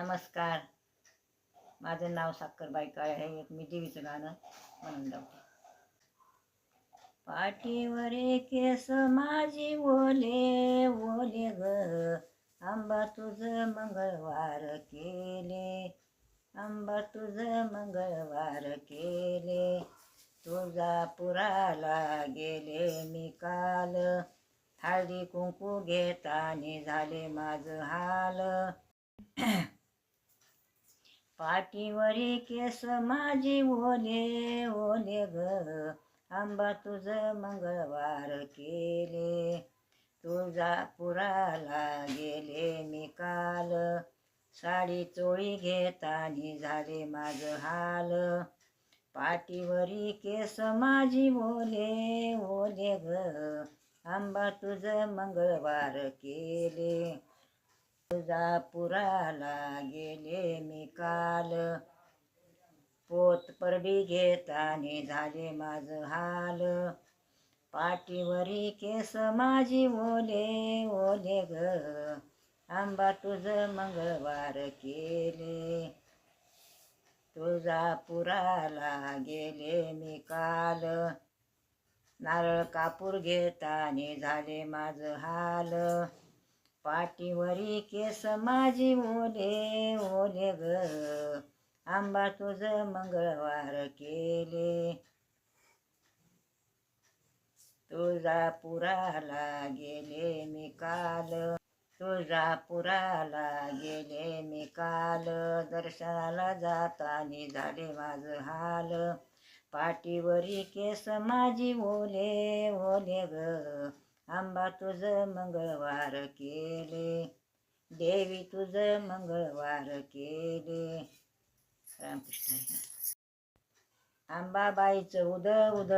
नमस्कार, माझं नाव साखरबाई काळे आहे. एक मी देवीचं गाणं म्हणून लावते. पाठीवरे केस माझी ओले ओले ग, आंबा तुझ मंगळवार केले, आंबा तुझ मंगळवार केले. तुळजापुराला गेले मी काल, हळदी कुंकू घेतानी झाले माझं हाल. पाठीवरी केस माझी ओले ओले ग, आंबा तुझ मंगळवार केले. तुळजापुराला गेले मी काल, साडी चोळी घेतानी झाले माझं हाल. पाठीवरी केस माझी ओले ओले ग, आंबा तुझ मंगळवार केले. तुळजापुराला गेले मी काल, पोत परडी घेतानी झाले माझं हाल. पाठीवरी केस माझी ओले ओले ग, आंबा तुझ मंगळवार केले. तुळजापुराला गेले मी काल, नारळ कापूर घेतानी झाले माझं हाल. पाठीवरी केस माझी ओले ओले ग, आंबा तुझ मंगळवार केले. तुळजापुराला गेले मी काल, तुळजापुराला गेले मी काल. दर्शनाला जातानी झाले माझं हाल. पाठीवरी केस माझी ओले ओले ग, आंबा तुझ मंगळवार केले. देवी तुझ मंगळवार केले. रामकृष्ण. आंबाबाईचं उद उद,